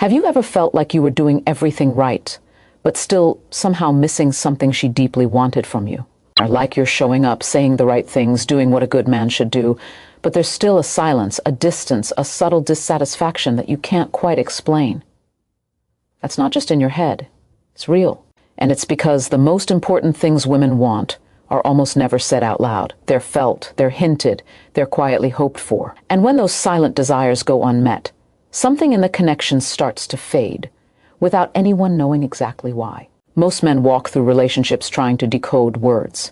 Have you ever felt like you were doing everything right, but still somehow missing something she deeply wanted from you? Or like you're showing up, saying the right things, doing what a good man should do, but there's still a silence, a distance, a subtle dissatisfaction that you can't quite explain. That's not just in your head. It's real. And it's because the most important things women want are almost never said out loud. They're felt, they're hinted, they're quietly hoped for. And when those silent desires go unmet, something in the connection starts to fade, without anyone knowing exactly why. Most men walk through relationships trying to decode words,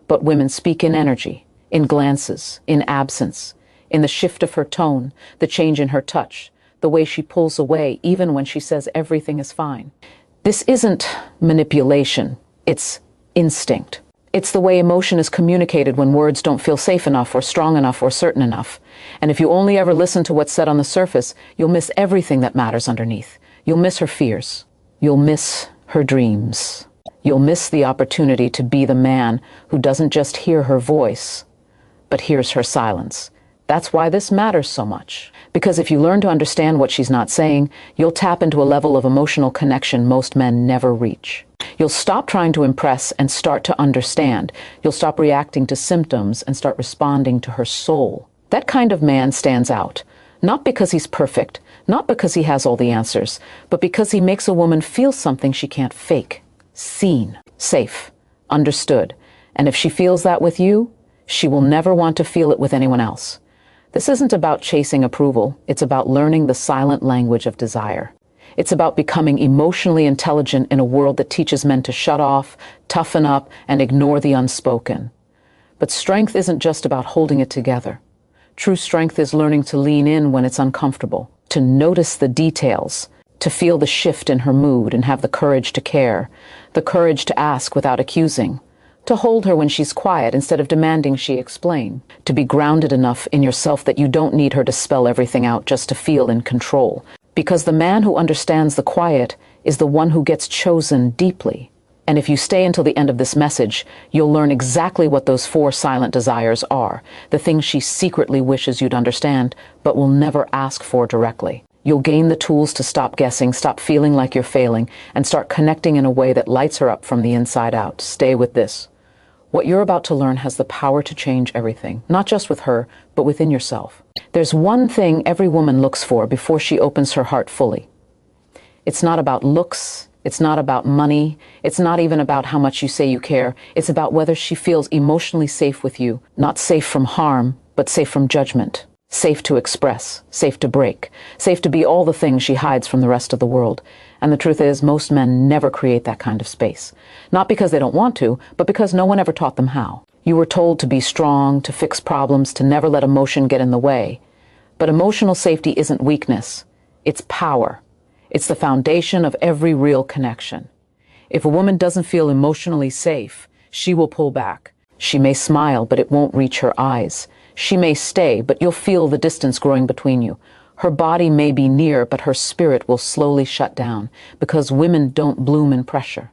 but women speak in energy, in glances, in absence, in the shift of her tone, the change in her touch, the way she pulls away even when she says everything is fine. This isn't manipulation, it's instinct. It's the way emotion is communicated when words don't feel safe enough or strong enough or certain enough. And if you only ever listen to what's said on the surface, you'll miss everything that matters underneath. You'll miss her fears. You'll miss her dreams. You'll miss the opportunity to be the man who doesn't just hear her voice, but hears her silence. That's why this matters so much. Because if you learn to understand what she's not saying, you'll tap into a level of emotional connection most men never reach. You'll stop trying to impress and start to understand. You'll stop reacting to symptoms and start responding to her soul. That kind of man stands out, not because he's perfect, not because he has all the answers, but because he makes a woman feel something she can't fake. Seen, safe, understood. And if she feels that with you, she will never want to feel it with anyone else. This isn't about chasing approval. It's about learning the silent language of desire. It's about becoming emotionally intelligent in a world that teaches men to shut off, toughen up, and ignore the unspoken. But strength isn't just about holding it together. True strength is learning to lean in when it's uncomfortable, to notice the details, to feel the shift in her mood and have the courage to care, the courage to ask without accusing, to hold her when she's quiet instead of demanding she explain, to be grounded enough in yourself that you don't need her to spell everything out just to feel in control. Because the man who understands the quiet is the one who gets chosen deeply. And if you stay until the end of this message, you'll learn exactly what those 4 silent desires are, the things she secretly wishes you'd understand, but will never ask for directly. You'll gain the tools to stop guessing, stop feeling like you're failing, and start connecting in a way that lights her up from the inside out. Stay with this. What you're about to learn has the power to change everything, not just with her, but within yourself. There's one thing every woman looks for before she opens her heart fully. It's not about looks, it's not about money, it's not even about how much you say you care. It's about whether she feels emotionally safe with you, not safe from harm, but safe from judgment. Safe to express, safe to break, safe to be all the things she hides from the rest of the world. And the truth is, most men never create that kind of space. Not because they don't want to, but because no one ever taught them how. You were told to be strong, to fix problems, to never let emotion get in the way. But emotional safety isn't weakness. It's power. It's the foundation of every real connection. If a woman doesn't feel emotionally safe, she will pull back. She may smile, but it won't reach her eyes. She may stay, but you'll feel the distance growing between you. Her body may be near, but her spirit will slowly shut down, because women don't bloom in pressure.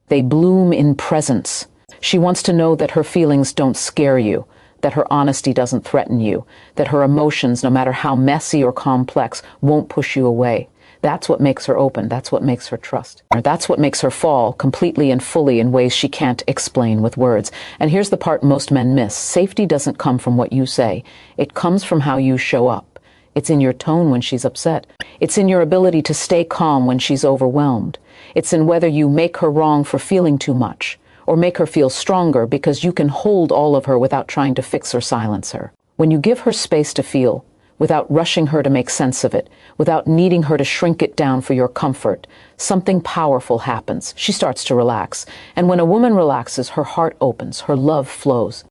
They bloom in presence. She wants to know that her feelings don't scare you, that her honesty doesn't threaten you, that her emotions, no matter how messy or complex, won't push you away. That's what makes her open. That's what makes her trust. That's what makes her fall completely and fully in ways she can't explain with words. And here's the part most men miss. Safety doesn't come from what you say. It comes from how you show up. It's in your tone when she's upset. It's in your ability to stay calm when she's overwhelmed. It's in whether you make her wrong for feeling too much, or make her feel stronger because you can hold all of her without trying to fix or silence her. When you give her space to feel, without rushing her to make sense of it, without needing her to shrink it down for your comfort, something powerful happens. She starts to relax. And when a woman relaxes, her heart opens, her love flows.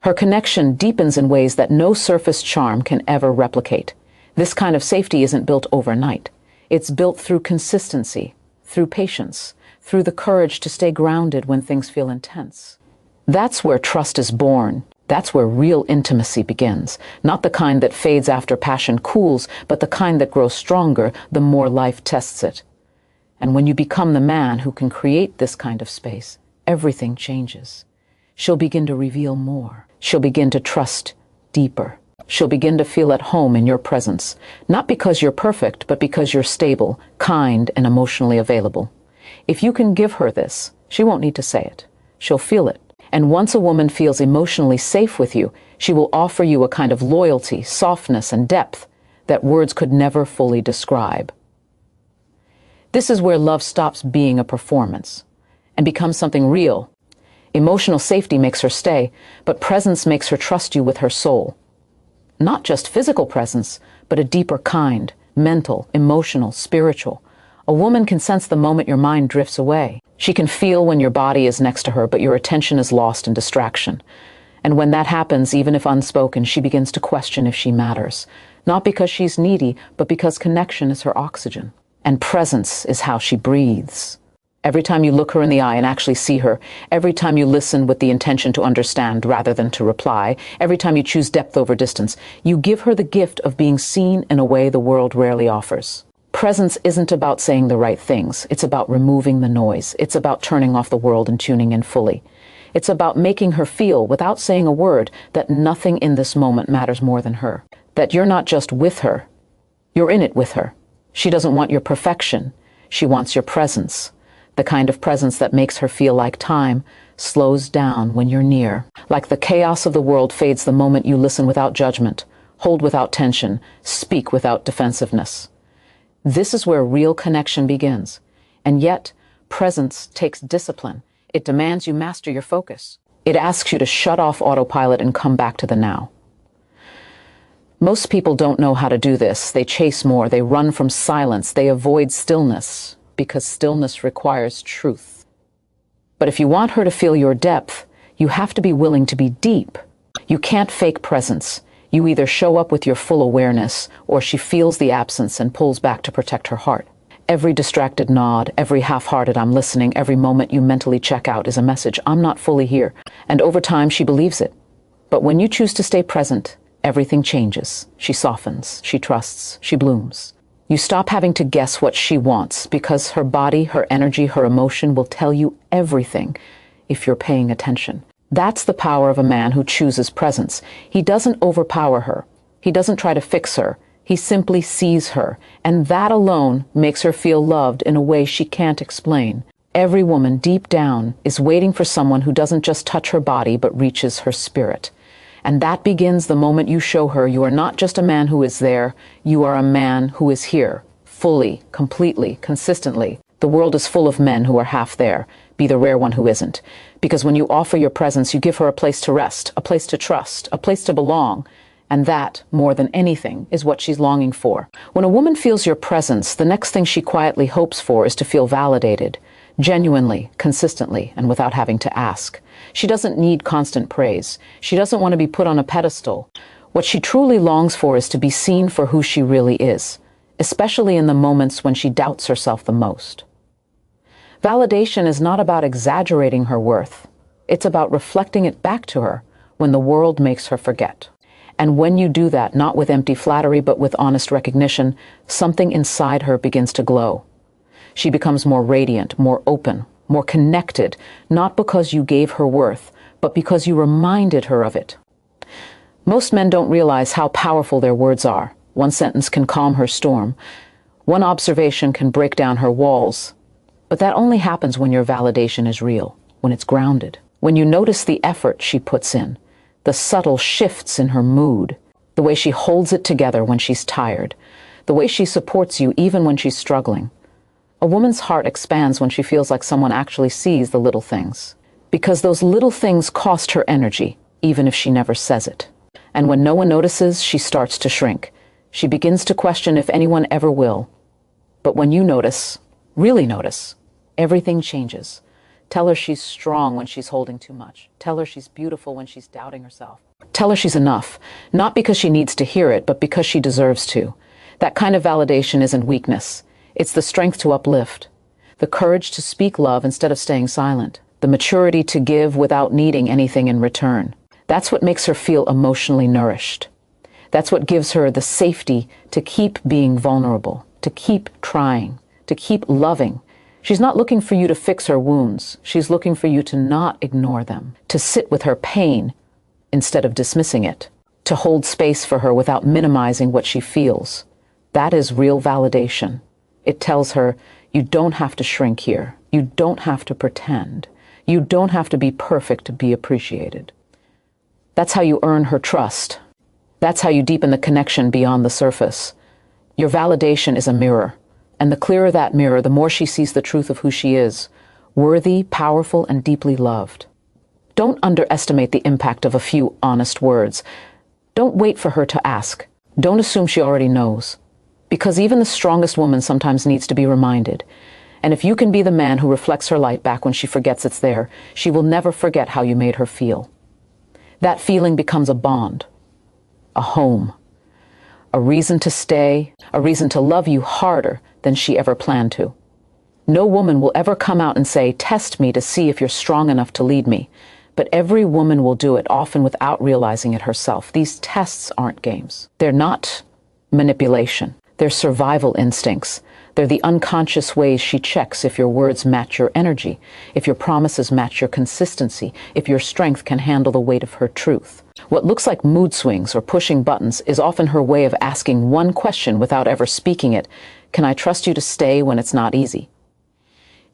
Her connection deepens in ways that no surface charm can ever replicate. This kind of safety isn't built overnight. It's built through consistency, through patience, through the courage to stay grounded when things feel intense. That's where trust is born. That's where real intimacy begins. Not the kind that fades after passion cools, but the kind that grows stronger the more life tests it. And when you become the man who can create this kind of space, everything changes. She'll begin to reveal more. She'll begin to trust deeper. She'll begin to feel at home in your presence, not because you're perfect, but because you're stable, kind, and emotionally available. If you can give her this, she won't need to say it. She'll feel it. And once a woman feels emotionally safe with you, she will offer you a kind of loyalty, softness, and depth that words could never fully describe. This is where love stops being a performance and becomes something real. Emotional safety makes her stay, but presence makes her trust you with her soul. Not just physical presence, but a deeper kind, mental, emotional, spiritual. A woman can sense the moment your mind drifts away. She can feel when your body is next to her, but your attention is lost in distraction. And when that happens, even if unspoken, she begins to question if she matters. Not because she's needy, but because connection is her oxygen. And presence is how she breathes. Every time you look her in the eye and actually see her, every time you listen with the intention to understand rather than to reply, every time you choose depth over distance, you give her the gift of being seen in a way the world rarely offers. Presence isn't about saying the right things. It's about removing the noise. It's about turning off the world and tuning in fully. It's about making her feel, without saying a word, that nothing in this moment matters more than her. That you're not just with her, you're in it with her. She doesn't want your perfection. She wants your presence. The kind of presence that makes her feel like time slows down when you're near. Like the chaos of the world fades the moment you listen without judgment, hold without tension, speak without defensiveness. This is where real connection begins. And yet, presence takes discipline. It demands you master your focus. It asks you to shut off autopilot and come back to the now. Most people don't know how to do this. They chase more. They run from silence. They avoid stillness, because stillness requires truth. But if you want her to feel your depth, you have to be willing to be deep. You can't fake presence. You either show up with your full awareness, or she feels the absence and pulls back to protect her heart. Every distracted nod, every half-hearted "I'm listening," every moment you mentally check out is a message, "I'm not fully here." And over time, she believes it. But when you choose to stay present, everything changes. She softens, she trusts, she blooms. You stop having to guess what she wants, because her body, her energy, her emotion will tell you everything if you're paying attention. That's the power of a man who chooses presence. He doesn't overpower her. He doesn't try to fix her. He simply sees her, and that alone makes her feel loved in a way she can't explain. Every woman deep down is waiting for someone who doesn't just touch her body but reaches her spirit. And that begins the moment you show her you are not just a man who is there, you are a man who is here, fully, completely, consistently. The world is full of men who are half there. Be the rare one who isn't. Because when you offer your presence, you give her a place to rest, a place to trust, a place to belong. And that, more than anything, is what she's longing for. When a woman feels your presence, the next thing she quietly hopes for is to feel validated, genuinely, consistently, and without having to ask. She doesn't need constant praise. She doesn't want to be put on a pedestal. What she truly longs for is to be seen for who she really is, especially in the moments when she doubts herself the most. Validation is not about exaggerating her worth. It's about reflecting it back to her when the world makes her forget. And when you do that, not with empty flattery, but with honest recognition, something inside her begins to glow. She becomes more radiant, more open, more connected, not because you gave her worth, but because you reminded her of it. Most men don't realize how powerful their words are. One sentence can calm her storm. One observation can break down her walls. But that only happens when your validation is real, when it's grounded, when you notice the effort she puts in, the subtle shifts in her mood, the way she holds it together when she's tired, the way she supports you even when she's struggling. A woman's heart expands when she feels like someone actually sees the little things, because those little things cost her energy, even if she never says it. And when no one notices, she starts to shrink. She begins to question if anyone ever will. But when you notice, really notice, everything changes. Tell her she's strong when she's holding too much. Tell her she's beautiful when she's doubting herself. Tell her she's enough, not because she needs to hear it, but because she deserves to. That kind of validation isn't weakness. It's the strength to uplift, the courage to speak love instead of staying silent, the maturity to give without needing anything in return. That's what makes her feel emotionally nourished. That's what gives her the safety to keep being vulnerable, to keep trying, to keep loving. She's not looking for you to fix her wounds. She's looking for you to not ignore them, to sit with her pain instead of dismissing it. to hold space for her without minimizing what she feels. That is real validation. It tells her, you don't have to shrink here. You don't have to pretend. You don't have to be perfect to be appreciated. That's how you earn her trust. That's how you deepen the connection beyond the surface. Your validation is a mirror, and the clearer that mirror, the more she sees the truth of who she is, worthy, powerful, and deeply loved. Don't underestimate the impact of a few honest words. Don't wait for her to ask. Don't assume she already knows. Because even the strongest woman sometimes needs to be reminded. And if you can be the man who reflects her light back when she forgets it's there, she will never forget how you made her feel. That feeling becomes a bond, a home, a reason to stay, a reason to love you harder than she ever planned to. No woman will ever come out and say, test me to see if you're strong enough to lead me. But every woman will do it, often without realizing it herself. These tests aren't games. They're not manipulation. They're survival instincts. They're the unconscious ways she checks if your words match your energy, if your promises match your consistency, if your strength can handle the weight of her truth. What looks like mood swings or pushing buttons is often her way of asking one question without ever speaking it. Can I trust you to stay when it's not easy?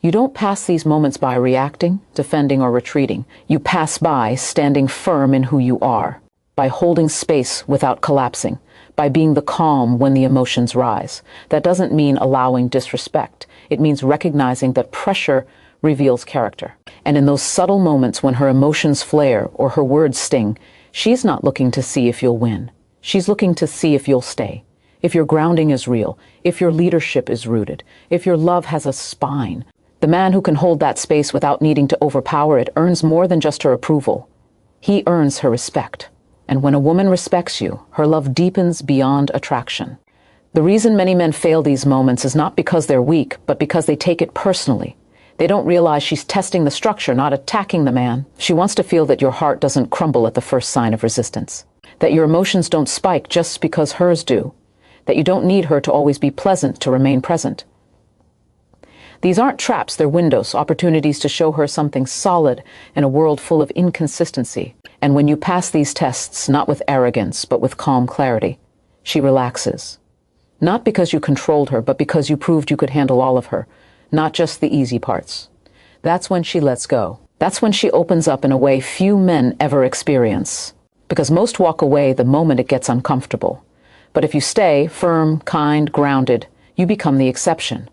You don't pass these moments by reacting, defending, or retreating. You pass by standing firm in who you are, by holding space without collapsing, by being the calm when the emotions rise. That doesn't mean allowing disrespect. It means recognizing that pressure reveals character. And in those subtle moments when her emotions flare or her words sting, she's not looking to see if you'll win. She's looking to see if you'll stay, if your grounding is real, if your leadership is rooted, if your love has a spine. The man who can hold that space without needing to overpower it earns more than just her approval. He earns her respect. And when a woman respects you, her love deepens beyond attraction. The reason many men fail these moments is not because they're weak, but because they take it personally. They don't realize she's testing the structure, not attacking the man. She wants to feel that your heart doesn't crumble at the first sign of resistance, that your emotions don't spike just because hers do, that you don't need her to always be pleasant to remain present. These aren't traps, they're windows, opportunities to show her something solid in a world full of inconsistency. And when you pass these tests, not with arrogance, but with calm clarity, she relaxes. Not because you controlled her, but because you proved you could handle all of her, not just the easy parts. That's when she lets go. That's when she opens up in a way few men ever experience. Because most walk away the moment it gets uncomfortable. But if you stay firm, kind, grounded, you become the exception.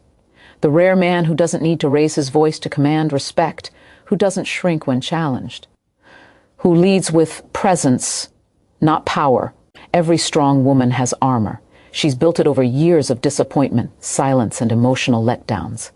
The rare man who doesn't need to raise his voice to command respect, who doesn't shrink when challenged, who leads with presence, not power. Every strong woman has armor. She's built it over years of disappointment, silence, and emotional letdowns.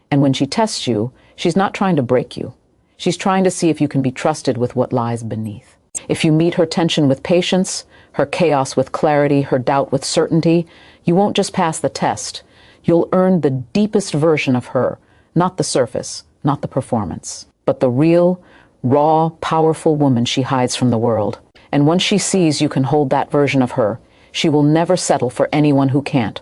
And when she tests you, she's not trying to break you. She's trying to see if you can be trusted with what lies beneath. If you meet her tension with patience, her chaos with clarity, her doubt with certainty, you won't just pass the test. You'll earn the deepest version of her, not the surface, not the performance, but the real, raw, powerful woman she hides from the world. And once she sees you can hold that version of her, she will never settle for anyone who can't.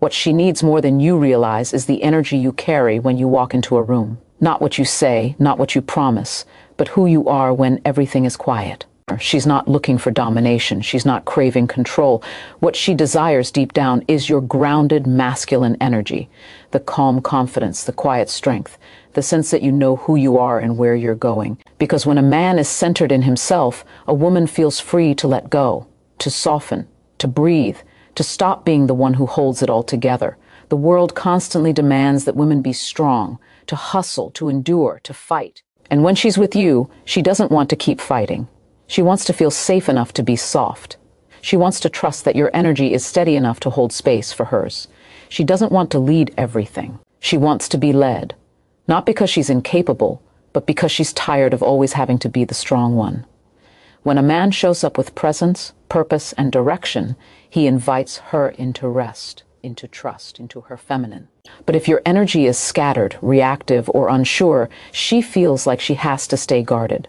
What she needs more than you realize is the energy you carry when you walk into a room. Not what you say, not what you promise, but who you are when everything is quiet. She's not looking for domination. She's not craving control. What she desires deep down is your grounded masculine energy, the calm confidence, the quiet strength, the sense that you know who you are and where you're going. Because when a man is centered in himself, a woman feels free to let go, to soften, to breathe, to stop being the one who holds it all together. The world constantly demands that women be strong, to hustle, to endure, to fight. And when she's with you, she doesn't want to keep fighting. She wants to feel safe enough to be soft. She wants to trust that your energy is steady enough to hold space for hers. She doesn't want to lead everything. She wants to be led, not because she's incapable, but because she's tired of always having to be the strong one. When a man shows up with presence, purpose, and direction, he invites her into rest, into trust, into her feminine. But if your energy is scattered, reactive, or unsure, she feels like she has to stay guarded.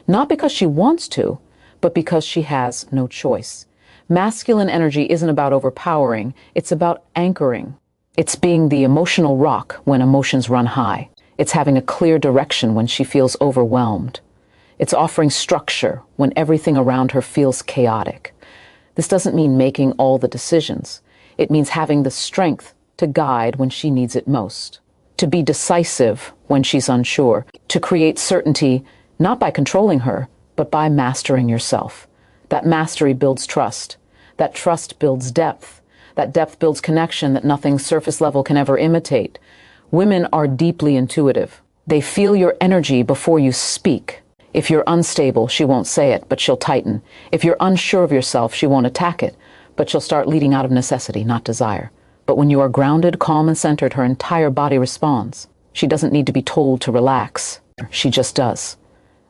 Not because she wants to, but because she has no choice. Masculine energy isn't about overpowering, it's about anchoring. It's being the emotional rock when emotions run high. It's having a clear direction when she feels overwhelmed. It's offering structure when everything around her feels chaotic. This doesn't mean making all the decisions. It means having the strength to guide when she needs it most, to be decisive when she's unsure, to create certainty not by controlling her, but by mastering yourself. That mastery builds trust. That trust builds depth. That depth builds connection that nothing surface level can ever imitate. Women are deeply intuitive. They feel your energy before you speak. If you're unstable, she won't say it, but she'll tighten. If you're unsure of yourself, she won't attack it, but she'll start leading out of necessity, not desire. But when you are grounded, calm, and centered, her entire body responds. She doesn't need to be told to relax. She just does.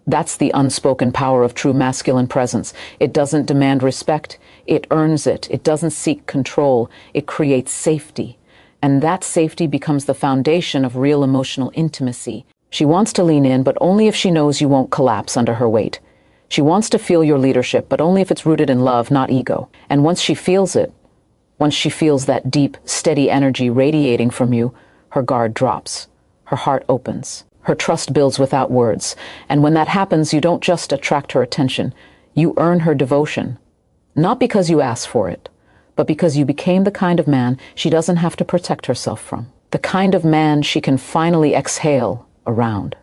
That's the unspoken power of true masculine presence. It doesn't demand respect. It earns it. It doesn't seek control. It creates safety. And that safety becomes the foundation of real emotional intimacy. She wants to lean in, but only if she knows you won't collapse under her weight. She wants to feel your leadership, but only if it's rooted in love, not ego. And once she feels it, once she feels that deep, steady energy radiating from you, her guard drops. Her heart opens. Her trust builds without words. And when that happens, you don't just attract her attention. You earn her devotion. Not because you asked for it, but because you became the kind of man she doesn't have to protect herself from. The kind of man she can finally exhale around.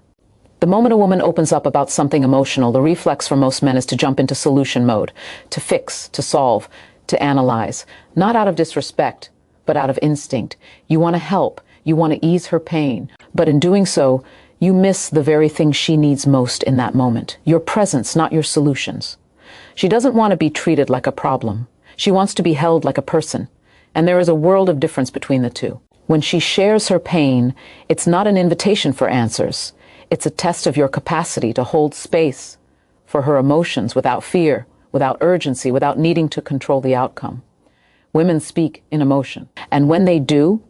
The moment a woman opens up about something emotional, the reflex for most men is to jump into solution mode, to fix, to solve, to analyze. Not out of disrespect, but out of instinct. You want to help. You want to ease her pain. But in doing so, you miss the very thing she needs most in that moment. Your presence, not your solutions. She doesn't want to be treated like a problem. She wants to be held like a person. And there is a world of difference between the two. When she shares her pain, it's not an invitation for answers. It's a test of your capacity to hold space for her emotions without fear, without urgency, without needing to control the outcome. Women speak in emotion. And when they do,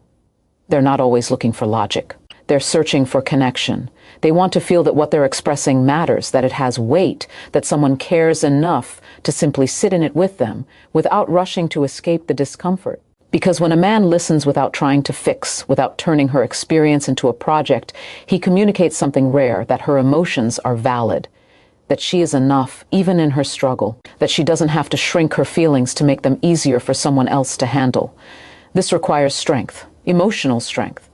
they're not always looking for logic. They're searching for connection. They want to feel that what they're expressing matters, that it has weight, that someone cares enough to simply sit in it with them without rushing to escape the discomfort. Because when a man listens without trying to fix, without turning her experience into a project, he communicates something rare, that her emotions are valid, that she is enough, even in her struggle, that she doesn't have to shrink her feelings to make them easier for someone else to handle. This requires strength, emotional strength,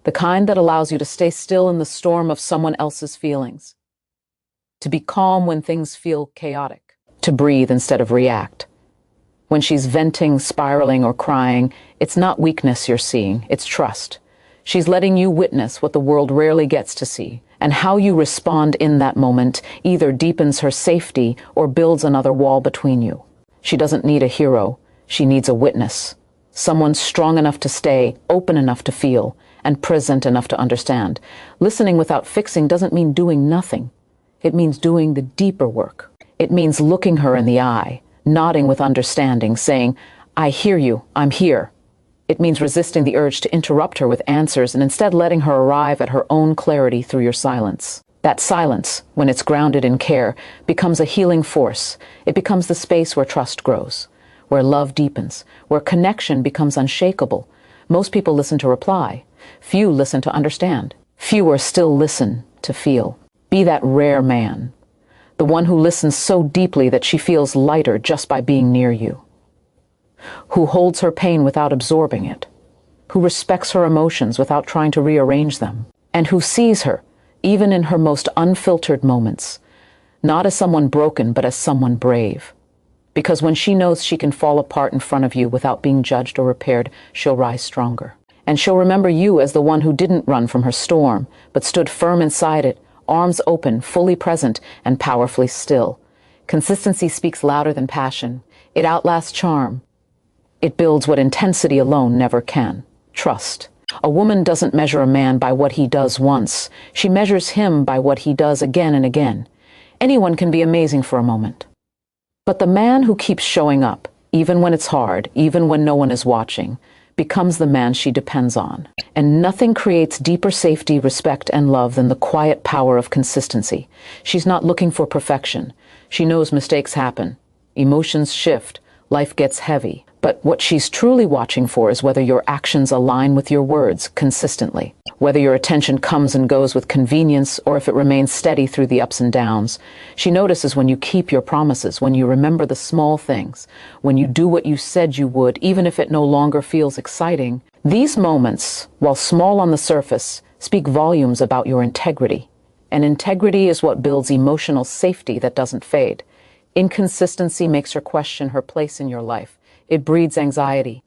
the kind that allows you to stay still in the storm of someone else's feelings, to be calm when things feel chaotic, to breathe instead of react. When she's venting, spiraling, or crying, it's not weakness you're seeing, it's trust. She's letting you witness what the world rarely gets to see, and how you respond in that moment either deepens her safety or builds another wall between you. She doesn't need a hero, she needs a witness. Someone strong enough to stay, open enough to feel, and present enough to understand. Listening without fixing doesn't mean doing nothing. It means doing the deeper work. It means looking her in the eye, nodding with understanding, saying, "I hear you, I'm here." It means resisting the urge to interrupt her with answers and instead letting her arrive at her own clarity through your silence. That silence, when it's grounded in care, becomes a healing force. It becomes the space where trust grows, where love deepens, where connection becomes unshakable. Most people listen to reply. Few listen to understand. Fewer still listen to feel. Be that rare man, the one who listens so deeply that she feels lighter just by being near you, who holds her pain without absorbing it, who respects her emotions without trying to rearrange them, and who sees her, even in her most unfiltered moments, not as someone broken, but as someone brave. Because when she knows she can fall apart in front of you without being judged or repaired, she'll rise stronger. And she'll remember you as the one who didn't run from her storm, but stood firm inside it, arms open, fully present, and powerfully still. Consistency speaks louder than passion. It outlasts charm. It builds what intensity alone never can: trust. A woman doesn't measure a man by what he does once. She measures him by what he does again and again. Anyone can be amazing for a moment. But the man who keeps showing up, even when it's hard, even when no one is watching, becomes the man she depends on. And nothing creates deeper safety, respect, and love than the quiet power of consistency. She's not looking for perfection. She knows mistakes happen. Emotions shift. Life gets heavy. But what she's truly watching for is whether your actions align with your words consistently, whether your attention comes and goes with convenience or if it remains steady through the ups and downs. She notices when you keep your promises, when you remember the small things, when you do what you said you would, even if it no longer feels exciting. These moments, while small on the surface, speak volumes about your integrity. And integrity is what builds emotional safety that doesn't fade. Inconsistency makes her question her place in your life. It breeds anxiety.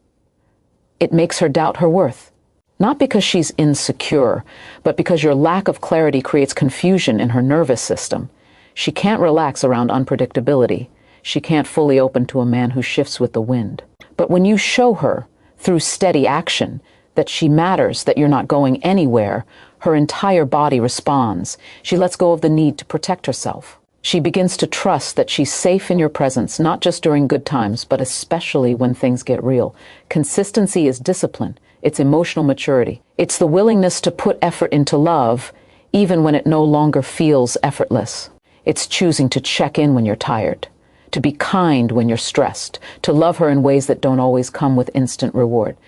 It makes her doubt her worth. Not because she's insecure, but because your lack of clarity creates confusion in her nervous system. She can't relax around unpredictability. She can't fully open to a man who shifts with the wind. But when you show her, through steady action, that she matters, that you're not going anywhere, her entire body responds. She lets go of the need to protect herself. She begins to trust that she's safe in your presence, not just during good times, but especially when things get real. Consistency is discipline. It's emotional maturity. It's the willingness to put effort into love, even when it no longer feels effortless. It's choosing to check in when you're tired, to be kind when you're stressed, to love her in ways that don't always come with instant reward.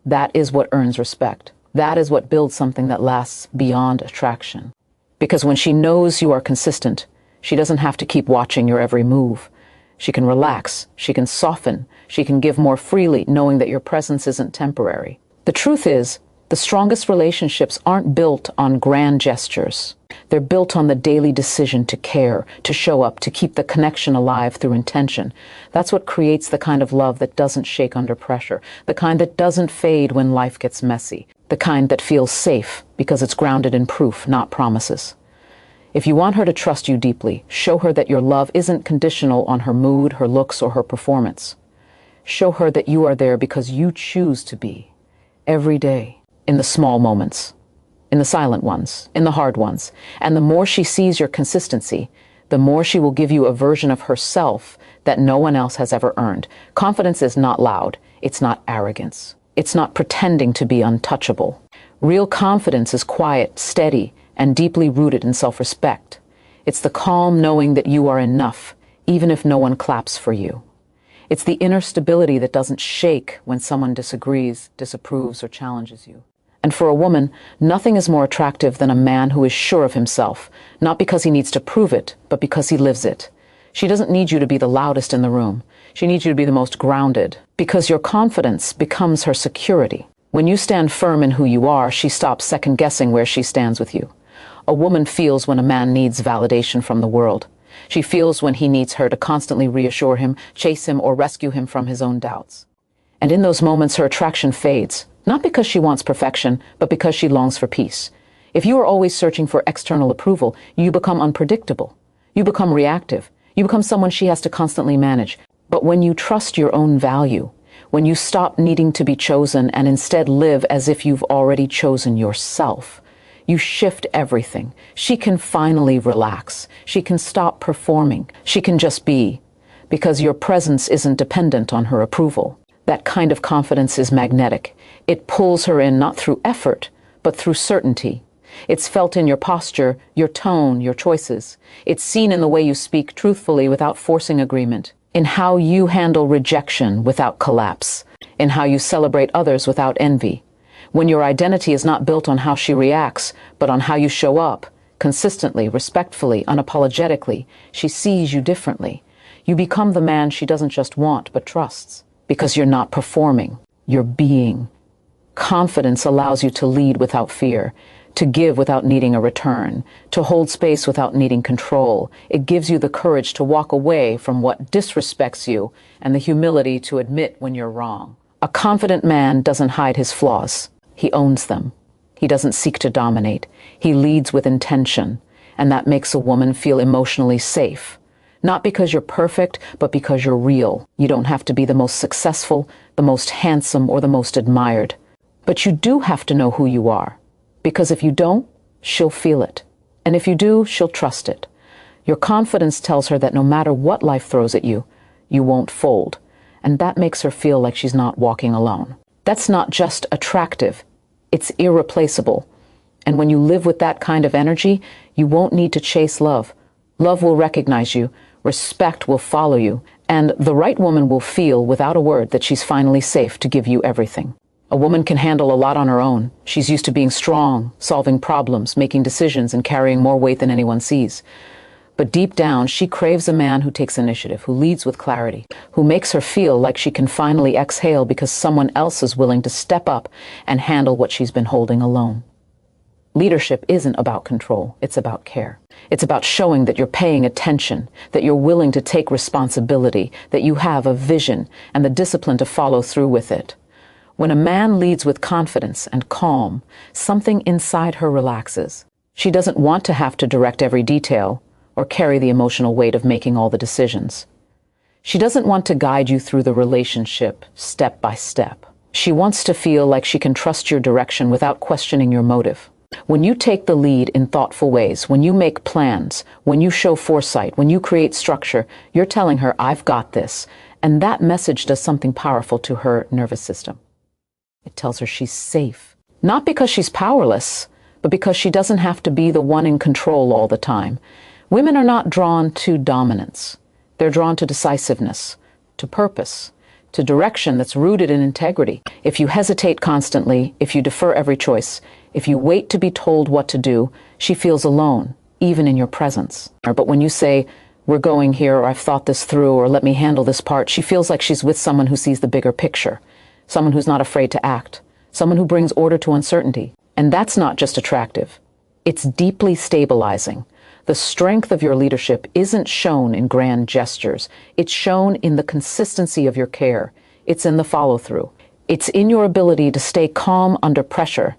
That is what earns respect. That is what builds something that lasts beyond attraction. Because when she knows you are consistent, she doesn't have to keep watching your every move. She can relax, she can soften, she can give more freely, knowing that your presence isn't temporary. The truth is, the strongest relationships aren't built on grand gestures. They're built on the daily decision to care, to show up, to keep the connection alive through intention. That's what creates the kind of love that doesn't shake under pressure, the kind that doesn't fade when life gets messy, the kind that feels safe because it's grounded in proof, not promises. If you want her to trust you deeply, show her that your love isn't conditional on her mood, her looks, or her performance. Show her that you are there because you choose to be, every day, in the small moments, in the silent ones, in the hard ones. And the more she sees your consistency, the more she will give you a version of herself that no one else has ever earned. Confidence is not loud. It's not arrogance. It's not pretending to be untouchable. Real confidence is quiet, steady, and deeply rooted in self-respect. It's the calm knowing that you are enough, even if no one claps for you. It's the inner stability that doesn't shake when someone disagrees, disapproves, or challenges you. And for a woman, nothing is more attractive than a man who is sure of himself, not because he needs to prove it, but because he lives it. She doesn't need you to be the loudest in the room. She needs you to be the most grounded, because your confidence becomes her security. When you stand firm in who you are, she stops second-guessing where she stands with you. A woman feels when a man needs validation from the world. She feels when he needs her to constantly reassure him, chase him, or rescue him from his own doubts. And in those moments, her attraction fades, not because she wants perfection, but because she longs for peace. If you are always searching for external approval, you become unpredictable. You become reactive. You become someone she has to constantly manage. But when you trust your own value, when you stop needing to be chosen and instead live as if you've already chosen yourself, you shift everything. She can finally relax. She can stop performing. She can just be, because your presence isn't dependent on her approval. That kind of confidence is magnetic. It pulls her in not through effort, but through certainty. It's felt in your posture, your tone, your choices. It's seen in the way you speak truthfully without forcing agreement, in how you handle rejection without collapse, in how you celebrate others without envy. When your identity is not built on how she reacts, but on how you show up, consistently, respectfully, unapologetically, she sees you differently. You become the man she doesn't just want, but trusts, because you're not performing, you're being. Confidence allows you to lead without fear, to give without needing a return, to hold space without needing control. It gives you the courage to walk away from what disrespects you and the humility to admit when you're wrong. A confident man doesn't hide his flaws. He owns them. He doesn't seek to dominate. He leads with intention, and that makes a woman feel emotionally safe. Not because you're perfect, but because you're real. You don't have to be the most successful, the most handsome, or the most admired. But you do have to know who you are. Because if you don't, she'll feel it. And if you do, she'll trust it. Your confidence tells her that no matter what life throws at you, you won't fold. And that makes her feel like she's not walking alone. That's not just attractive, it's irreplaceable. And when you live with that kind of energy, you won't need to chase love. Love will recognize you, Respect will follow you, and the right woman will feel without a word that she's finally safe to give you everything. A woman can handle a lot on her own. She's used to being strong, solving problems, making decisions, and carrying more weight than anyone sees. But deep down, she craves a man who takes initiative, who leads with clarity, who makes her feel like she can finally exhale because someone else is willing to step up and handle what she's been holding alone. Leadership isn't about control, it's about care. It's about showing that you're paying attention, that you're willing to take responsibility, that you have a vision and the discipline to follow through with it. When a man leads with confidence and calm, something inside her relaxes. She doesn't want to have to direct every detail or carry the emotional weight of making all the decisions. She doesn't want to guide you through the relationship step by step. She wants to feel like she can trust your direction without questioning your motive. When you take the lead in thoughtful ways, when you make plans, when you show foresight, when you create structure, you're telling her, "I've got this." And that message does something powerful to her nervous system. It tells her she's safe. Not because she's powerless, but because she doesn't have to be the one in control all the time. Women are not drawn to dominance. They're drawn to decisiveness, to purpose, to direction that's rooted in integrity. If you hesitate constantly, if you defer every choice, if you wait to be told what to do, she feels alone, even in your presence. But when you say, "We're going here," or "I've thought this through," or "Let me handle this part," she feels like she's with someone who sees the bigger picture, someone who's not afraid to act, someone who brings order to uncertainty. And that's not just attractive. It's deeply stabilizing. The strength of your leadership isn't shown in grand gestures. It's shown in the consistency of your care. It's in the follow-through. It's in your ability to stay calm under pressure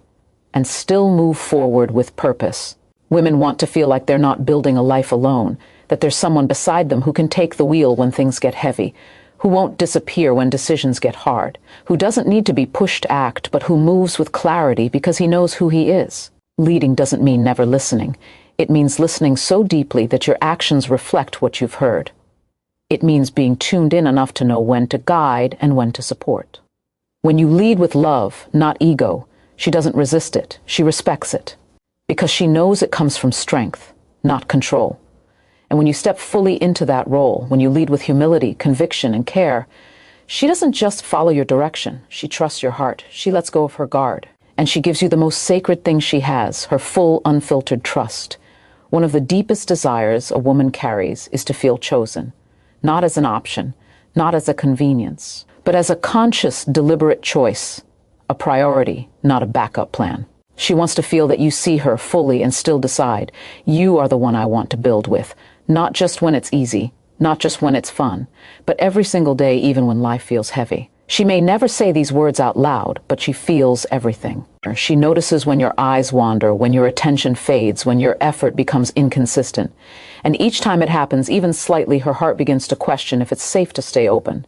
and still move forward with purpose. Women want to feel like they're not building a life alone, that there's someone beside them who can take the wheel when things get heavy, who won't disappear when decisions get hard, who doesn't need to be pushed to act, but who moves with clarity because he knows who he is. Leading doesn't mean never listening. It means listening so deeply that your actions reflect what you've heard. It means being tuned in enough to know when to guide and when to support. When you lead with love, not ego, she doesn't resist it, she respects it. Because she knows it comes from strength, not control. And when you step fully into that role, when you lead with humility, conviction, and care, she doesn't just follow your direction, she trusts your heart, she lets go of her guard. And she gives you the most sacred thing she has, her full, unfiltered trust. One of the deepest desires a woman carries is to feel chosen, not as an option, not as a convenience, but as a conscious, deliberate choice, a priority, not a backup plan. She wants to feel that you see her fully and still decide, "You are the one I want to build with," not just when it's easy, not just when it's fun, but every single day, even when life feels heavy. She may never say these words out loud, but she feels everything. She notices when your eyes wander, when your attention fades, when your effort becomes inconsistent. And each time it happens, even slightly, her heart begins to question if it's safe to stay open.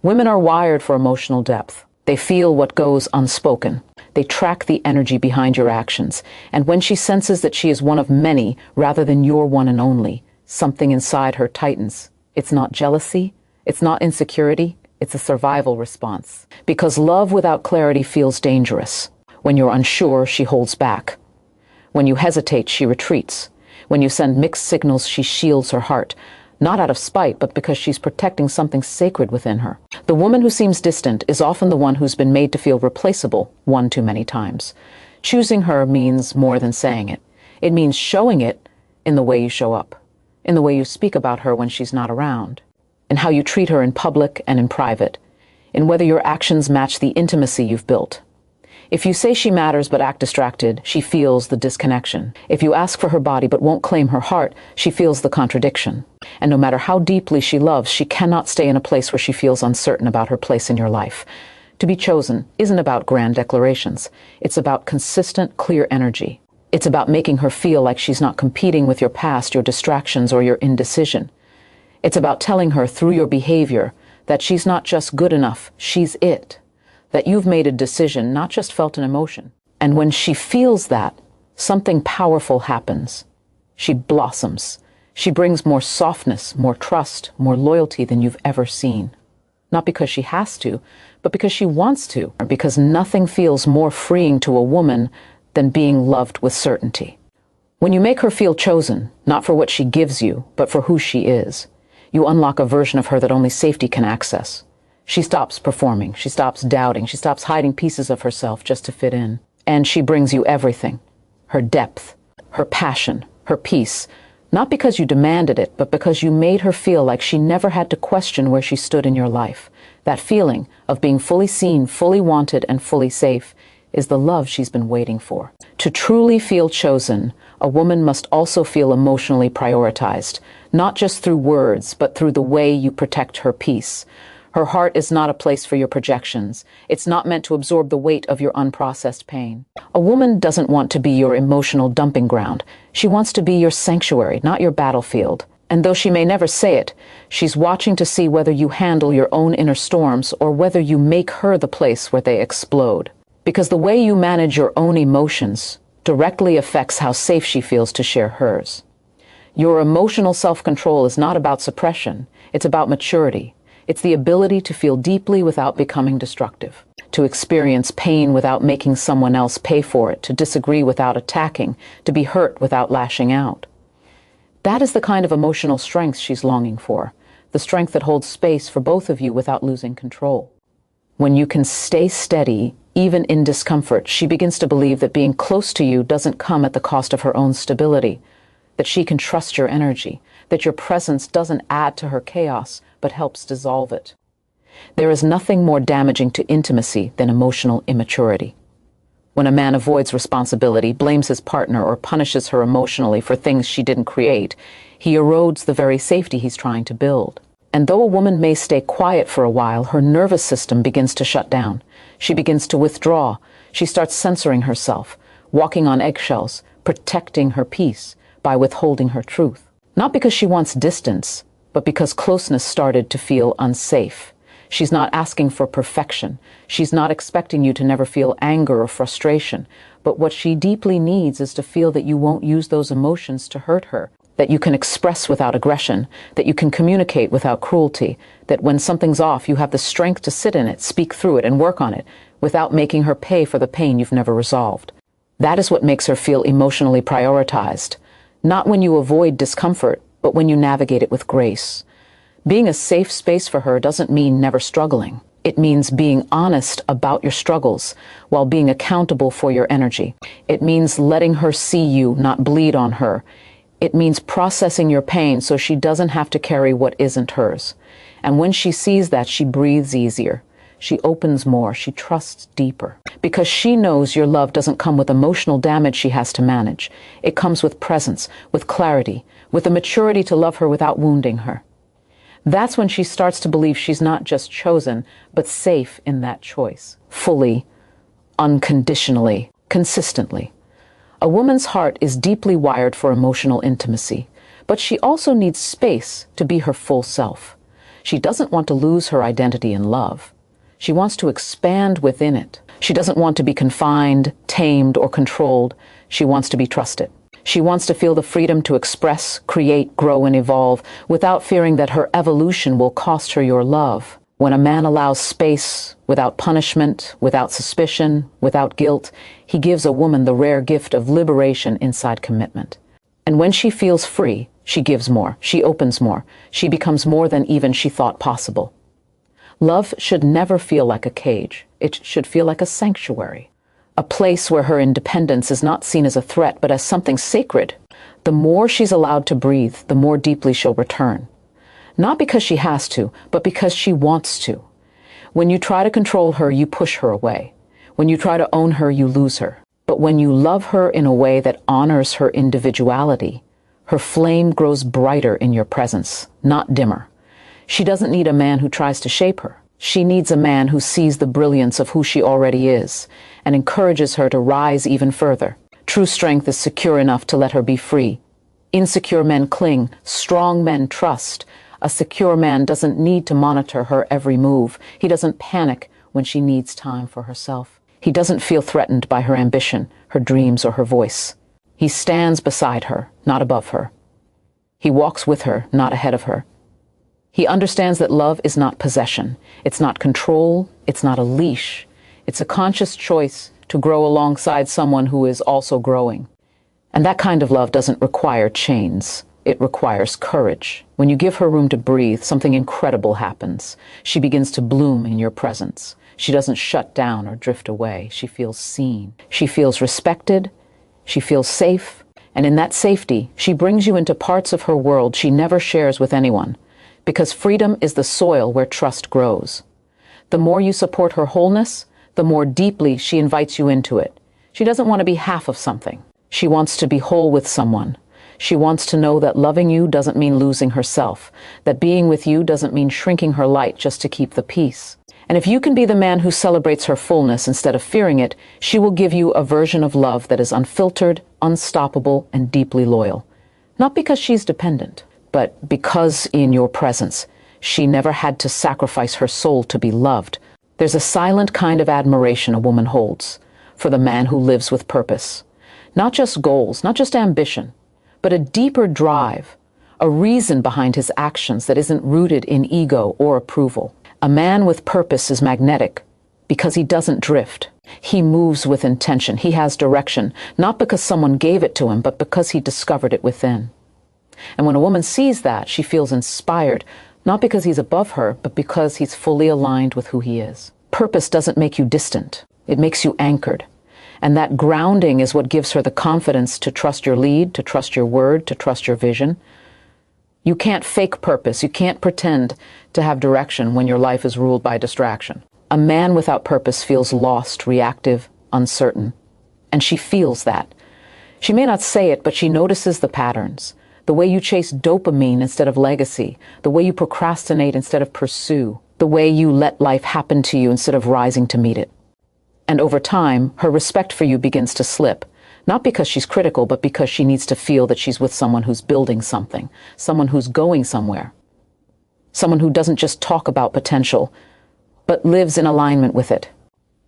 Women are wired for emotional depth. They feel what goes unspoken. They track the energy behind your actions. And when she senses that she is one of many rather than your one and only, something inside her tightens. It's not jealousy. It's not insecurity. It's a survival response. Because love without clarity feels dangerous. When you're unsure, she holds back. When you hesitate, she retreats. When you send mixed signals, she shields her heart. Not out of spite, but because she's protecting something sacred within her. The woman who seems distant is often the one who's been made to feel replaceable one too many times. Choosing her means more than saying it. It means showing it in the way you show up, in the way you speak about her when she's not around, in how you treat her in public and in private, in whether your actions match the intimacy you've built. If you say she matters but act distracted, she feels the disconnection. If you ask for her body but won't claim her heart, she feels the contradiction. And no matter how deeply she loves, she cannot stay in a place where she feels uncertain about her place in your life. To be chosen isn't about grand declarations. It's about consistent, clear energy. It's about making her feel like she's not competing with your past, your distractions, or your indecision. It's about telling her through your behavior that she's not just good enough, she's it. That you've made a decision, not just felt an emotion. And when she feels that, something powerful happens. She blossoms. She brings more softness, more trust, more loyalty than you've ever seen. Not because she has to, but because she wants to. Or because nothing feels more freeing to a woman than being loved with certainty. When you make her feel chosen, not for what she gives you, but for who she is, You unlock a version of her that only safety can access. She stops performing, she stops doubting, she stops hiding pieces of herself just to fit in. And she brings you everything. Her depth, her passion, her peace. Not because you demanded it, but because you made her feel like she never had to question where she stood in your life. That feeling of being fully seen, fully wanted, and fully safe is the love she's been waiting for. To truly feel chosen, a woman must also feel emotionally prioritized, not just through words, but through the way you protect her peace. Her heart is not a place for your projections. It's not meant to absorb the weight of your unprocessed pain. A woman doesn't want to be your emotional dumping ground. She wants to be your sanctuary, not your battlefield. And though she may never say it, she's watching to see whether you handle your own inner storms or whether you make her the place where they explode. Because the way you manage your own emotions directly affects how safe she feels to share hers. Your emotional self-control is not about suppression. It's about maturity. It's the ability to feel deeply without becoming destructive, to experience pain without making someone else pay for it, to disagree without attacking, to be hurt without lashing out. That is the kind of emotional strength she's longing for, the strength that holds space for both of you without losing control. When you can stay steady, even in discomfort, she begins to believe that being close to you doesn't come at the cost of her own stability, that she can trust your energy, that your presence doesn't add to her chaos, but helps dissolve it. There is nothing more damaging to intimacy than emotional immaturity. When a man avoids responsibility, blames his partner, or punishes her emotionally for things she didn't create, he erodes the very safety he's trying to build. And though a woman may stay quiet for a while, her nervous system begins to shut down. She begins to withdraw. She starts censoring herself, walking on eggshells, protecting her peace by withholding her truth. Not because she wants distance, but because closeness started to feel unsafe. She's not asking for perfection. She's not expecting you to never feel anger or frustration. But what she deeply needs is to feel that you won't use those emotions to hurt her, that you can express without aggression, that you can communicate without cruelty, that when something's off, you have the strength to sit in it, speak through it, and work on it without making her pay for the pain you've never resolved. That is what makes her feel emotionally prioritized. Not when you avoid discomfort, but when you navigate it with grace. Being a safe space for her doesn't mean never struggling. It means being honest about your struggles while being accountable for your energy. It means letting her see you, not bleed on her. It means processing your pain so she doesn't have to carry what isn't hers. And when she sees that, she breathes easier. She opens more. She trusts deeper. Because she knows your love doesn't come with emotional damage she has to manage. It comes with presence, with clarity, with the maturity to love her without wounding her. That's when she starts to believe she's not just chosen, but safe in that choice. Fully, unconditionally, consistently. A woman's heart is deeply wired for emotional intimacy, but she also needs space to be her full self. She doesn't want to lose her identity in love. She wants to expand within it. She doesn't want to be confined, tamed, or controlled. She wants to be trusted. She wants to feel the freedom to express, create, grow, and evolve without fearing that her evolution will cost her your love. When a man allows space, without punishment, without suspicion, without guilt, he gives a woman the rare gift of liberation inside commitment. And when she feels free, she gives more, she opens more, she becomes more than even she thought possible. Love should never feel like a cage. It should feel like a sanctuary, a place where her independence is not seen as a threat, but as something sacred. The more she's allowed to breathe, the more deeply she'll return. Not because she has to, but because she wants to. When you try to control her, you push her away. When you try to own her, you lose her. But when you love her in a way that honors her individuality, her flame grows brighter in your presence, not dimmer. She doesn't need a man who tries to shape her. She needs a man who sees the brilliance of who she already is and encourages her to rise even further. True strength is secure enough to let her be free. Insecure men cling. Strong men trust. A secure man doesn't need to monitor her every move. He doesn't panic when she needs time for herself. He doesn't feel threatened by her ambition, her dreams, or her voice. He stands beside her, not above her. He walks with her, not ahead of her. He understands that love is not possession. It's not control. It's not a leash. It's a conscious choice to grow alongside someone who is also growing. And that kind of love doesn't require chains. it requires courage. When you give her room to breathe, something incredible happens. She begins to bloom in your presence. She doesn't shut down or drift away. She feels seen. She feels respected. She feels safe. And in that safety, she brings you into parts of her world she never shares with anyone, because freedom is the soil where trust grows. The more you support her wholeness, the more deeply she invites you into it. She doesn't want to be half of something. She wants to be whole with someone. She wants to know that loving you doesn't mean losing herself, that being with you doesn't mean shrinking her light just to keep the peace. And if you can be the man who celebrates her fullness instead of fearing it, she will give you a version of love that is unfiltered, unstoppable, and deeply loyal. Not because she's dependent, but because in your presence, she never had to sacrifice her soul to be loved. There's a silent kind of admiration a woman holds for the man who lives with purpose. Not just goals, not just ambition, but a deeper drive, a reason behind his actions that isn't rooted in ego or approval. A man with purpose is magnetic because he doesn't drift. He moves with intention. He has direction, not because someone gave it to him, but because he discovered it within. And when a woman sees that, she feels inspired, not because he's above her, but because he's fully aligned with who he is. Purpose doesn't make you distant. It makes you anchored. And that grounding is what gives her the confidence to trust your lead, to trust your word, to trust your vision. You can't fake purpose. You can't pretend to have direction when your life is ruled by distraction. A man without purpose feels lost, reactive, uncertain. And she feels that. She may not say it, but she notices the patterns. The way you chase dopamine instead of legacy. The way you procrastinate instead of pursue. The way you let life happen to you instead of rising to meet it. And over time, her respect for you begins to slip. Not because she's critical, but because she needs to feel that she's with someone who's building something, someone who's going somewhere, someone who doesn't just talk about potential, but lives in alignment with it.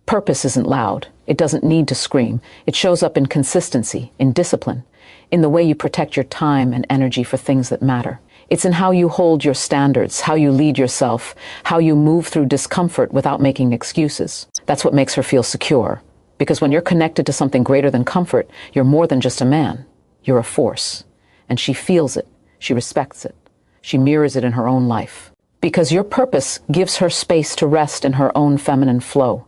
Purpose isn't loud. It doesn't need to scream. It shows up in consistency, in discipline, in the way you protect your time and energy for things that matter. It's in how you hold your standards, how you lead yourself, how you move through discomfort without making excuses. That's what makes her feel secure. Because when you're connected to something greater than comfort, you're more than just a man. You're a force. And she feels it. She respects it. She mirrors it in her own life. Because your purpose gives her space to rest in her own feminine flow.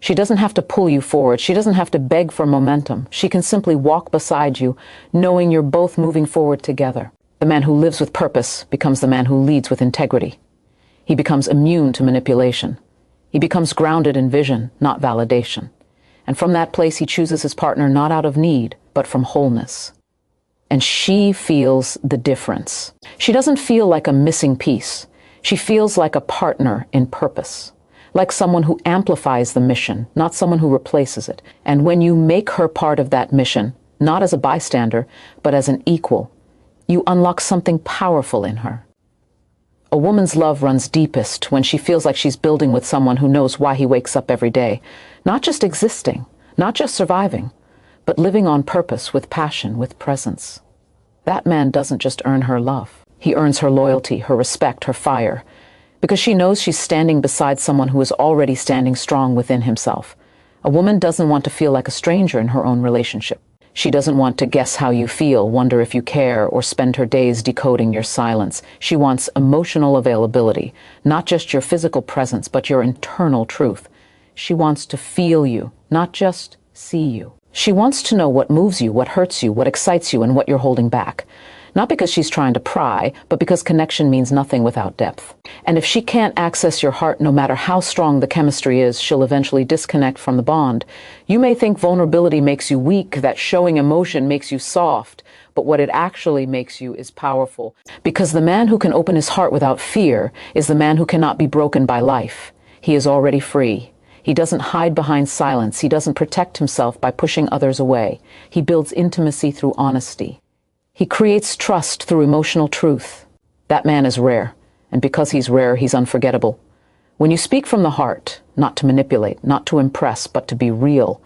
She doesn't have to pull you forward. She doesn't have to beg for momentum. She can simply walk beside you, knowing you're both moving forward together. The man who lives with purpose becomes the man who leads with integrity. He becomes immune to manipulation. He becomes grounded in vision, not validation. And from that place, he chooses his partner not out of need, but from wholeness. And she feels the difference. She doesn't feel like a missing piece. She feels like a partner in purpose, like someone who amplifies the mission, not someone who replaces it. And when you make her part of that mission, not as a bystander, but as an equal, you unlock something powerful in her. A woman's love runs deepest when she feels like she's building with someone who knows why he wakes up every day. Not just existing, not just surviving, but living on purpose with passion, with presence. That man doesn't just earn her love. He earns her loyalty, her respect, her fire, because she knows she's standing beside someone who is already standing strong within himself. A woman doesn't want to feel like a stranger in her own relationship. She doesn't want to guess how you feel, wonder if you care, or spend her days decoding your silence. She wants emotional availability, not just your physical presence, but your internal truth. She wants to feel you, not just see you. She wants to know what moves you, what hurts you, what excites you, and what you're holding back. Not because she's trying to pry, but because connection means nothing without depth. And if she can't access your heart, no matter how strong the chemistry is, she'll eventually disconnect from the bond. You may think vulnerability makes you weak, that showing emotion makes you soft, but what it actually makes you is powerful. Because the man who can open his heart without fear is the man who cannot be broken by life. He is already free. He doesn't hide behind silence. He doesn't protect himself by pushing others away. He builds intimacy through honesty. He creates trust through emotional truth. That man is rare, and because he's rare, he's unforgettable. When you speak from the heart, not to manipulate, not to impress, but to be real,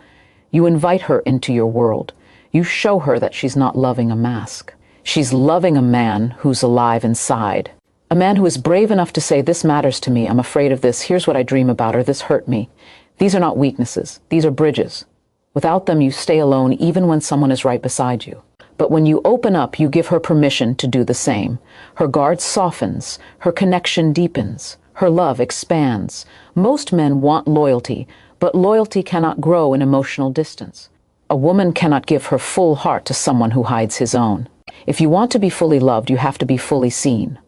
you invite her into your world. You show her that she's not loving a mask. She's loving a man who's alive inside. A man who is brave enough to say, this matters to me, I'm afraid of this, here's what I dream about, or this hurt me. These are not weaknesses, these are bridges. Without them, you stay alone even when someone is right beside you. But when you open up, you give her permission to do the same. Her guard softens, her connection deepens, her love expands. Most men want loyalty, but loyalty cannot grow in emotional distance. A woman cannot give her full heart to someone who hides his own. If you want to be fully loved, you have to be fully seen.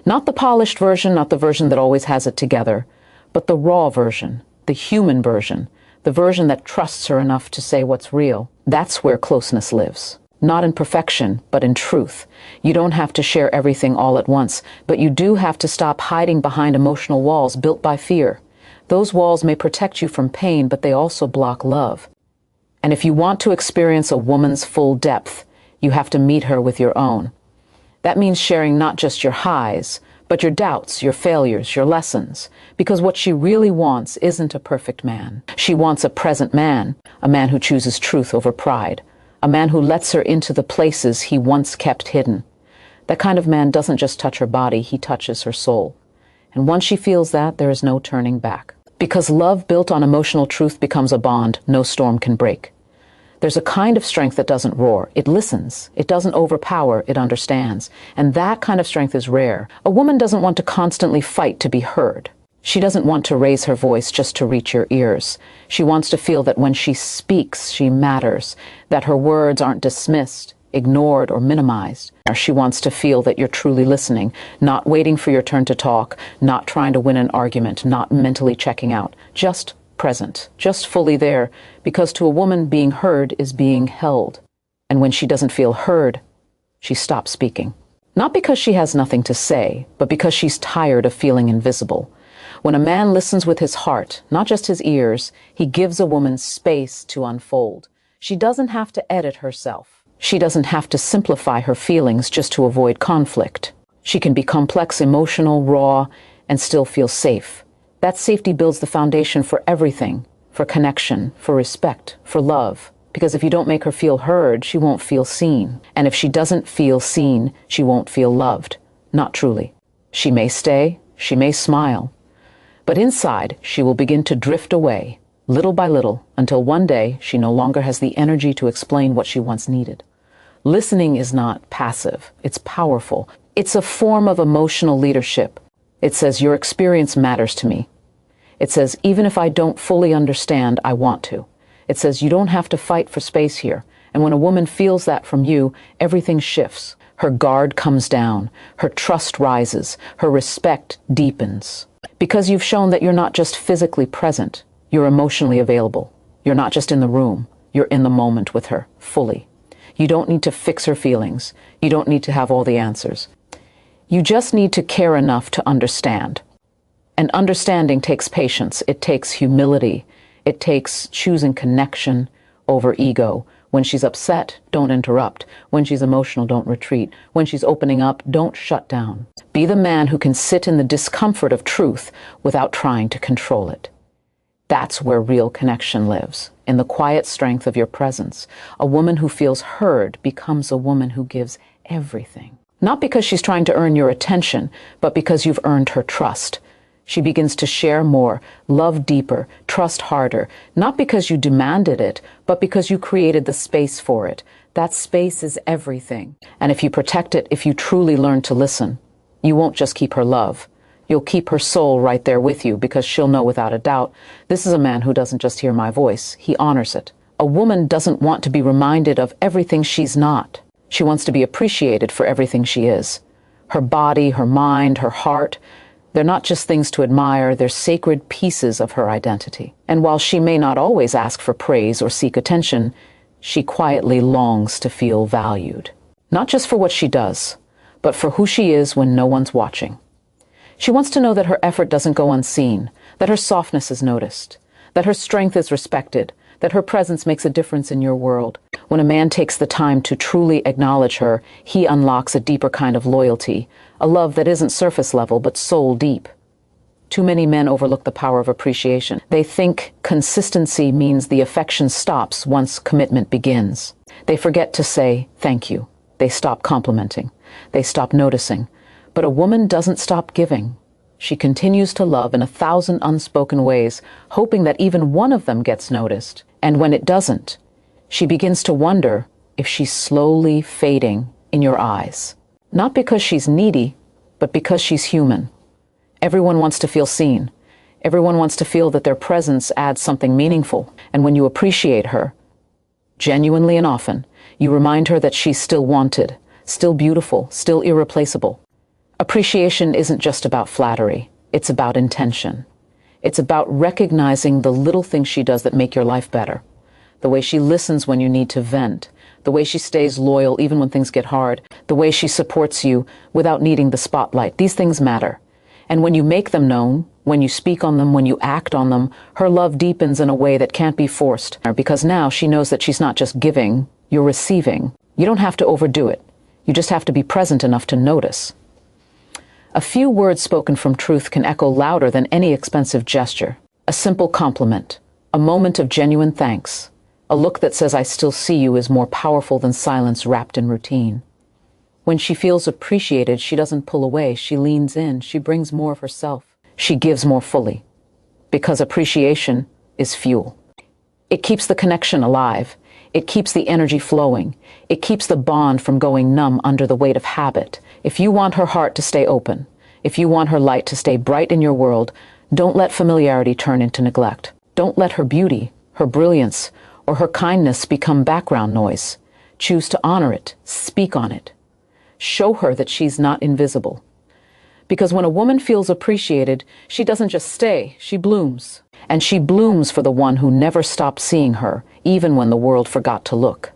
Not the polished version, not the version that always has it together, but the raw version, the human version, the version that trusts her enough to say what's real. That's where closeness lives. Not in perfection, but in truth. You don't have to share everything all at once, but you do have to stop hiding behind emotional walls built by fear. Those walls may protect you from pain, but they also block love. And if you want to experience a woman's full depth, you have to meet her with your own. That means sharing not just your highs, but your doubts, your failures, your lessons. Because what she really wants isn't a perfect man. She wants a present man, a man who chooses truth over pride, a man who lets her into the places he once kept hidden. That kind of man doesn't just touch her body, he touches her soul. And once she feels that, there is no turning back. Because love built on emotional truth becomes a bond no storm can break. There's a kind of strength that doesn't roar. It listens. It doesn't overpower. It understands. And that kind of strength is rare. A woman doesn't want to constantly fight to be heard. She doesn't want to raise her voice just to reach your ears. She wants to feel that when she speaks, she matters, that her words aren't dismissed, ignored, or minimized. She wants to feel that you're truly listening, not waiting for your turn to talk, not trying to win an argument, not mentally checking out, just present, just fully there, because to a woman, being heard is being held. And when she doesn't feel heard, she stops speaking. Not because she has nothing to say, but because she's tired of feeling invisible. When a man listens with his heart, not just his ears, he gives a woman space to unfold. She doesn't have to edit herself. She doesn't have to simplify her feelings just to avoid conflict. She can be complex, emotional, raw, and still feel safe. That safety builds the foundation for everything, for connection, for respect, for love. Because if you don't make her feel heard, she won't feel seen. And if she doesn't feel seen, she won't feel loved. Not truly. She may stay, she may smile, but inside she will begin to drift away, little by little, until one day she no longer has the energy to explain what she once needed. Listening is not passive, it's powerful. It's a form of emotional leadership. It says, your experience matters to me. It says, even if I don't fully understand, I want to. It says, you don't have to fight for space here. And when a woman feels that from you, everything shifts. Her guard comes down, her trust rises, her respect deepens. Because you've shown that you're not just physically present, you're emotionally available. You're not just in the room, you're in the moment with her, fully. You don't need to fix her feelings. You don't need to have all the answers. You just need to care enough to understand. And understanding takes patience. It takes humility. It takes choosing connection over ego. When she's upset, don't interrupt. When she's emotional, don't retreat. When she's opening up, don't shut down. Be the man who can sit in the discomfort of truth without trying to control it. That's where real connection lives, in the quiet strength of your presence. A woman who feels heard becomes a woman who gives everything. Not because she's trying to earn your attention, but because you've earned her trust. She begins to share more, love deeper, trust harder, not because you demanded it, but because you created the space for it. That space is everything. And if you protect it, if you truly learn to listen, you won't just keep her love. You'll keep her soul right there with you, because she'll know without a doubt, this is a man who doesn't just hear my voice, he honors it. A woman doesn't want to be reminded of everything she's not. She wants to be appreciated for everything she is. Her body, her mind, her heart, they're not just things to admire, they're sacred pieces of her identity. And while she may not always ask for praise or seek attention, she quietly longs to feel valued. Not just for what she does, but for who she is when no one's watching. She wants to know that her effort doesn't go unseen, that her softness is noticed, that her strength is respected, that her presence makes a difference in your world. When a man takes the time to truly acknowledge her, he unlocks a deeper kind of loyalty, a love that isn't surface level but soul deep. Too many men overlook the power of appreciation. They think consistency means the affection stops once commitment begins. They forget to say thank you. They stop complimenting. They stop noticing. But a woman doesn't stop giving. She continues to love in 1,000 unspoken ways, hoping that even one of them gets noticed. And when it doesn't, she begins to wonder if she's slowly fading in your eyes. Not because she's needy, but because she's human. Everyone wants to feel seen. Everyone wants to feel that their presence adds something meaningful. And when you appreciate her, genuinely and often, you remind her that she's still wanted, still beautiful, still irreplaceable. Appreciation isn't just about flattery. It's about intention. It's about recognizing the little things she does that make your life better. The way she listens when you need to vent. The way she stays loyal even when things get hard. The way she supports you without needing the spotlight. These things matter. And when you make them known, when you speak on them, when you act on them, her love deepens in a way that can't be forced. Because now she knows that she's not just giving, you're receiving. You don't have to overdo it. You just have to be present enough to notice. A few words spoken from truth can echo louder than any expensive gesture. A simple compliment, a moment of genuine thanks, a look that says, "I still see you," is more powerful than silence wrapped in routine. When she feels appreciated, she doesn't pull away, she leans in, she brings more of herself. She gives more fully. Because appreciation is fuel. It keeps the connection alive. It keeps the energy flowing. It keeps the bond from going numb under the weight of habit. If you want her heart to stay open, if you want her light to stay bright in your world, don't let familiarity turn into neglect. Don't let her beauty, her brilliance, or her kindness become background noise. Choose to honor it, speak on it. Show her that she's not invisible. Because when a woman feels appreciated, she doesn't just stay, she blooms. And she blooms for the one who never stopped seeing her, even when the world forgot to look.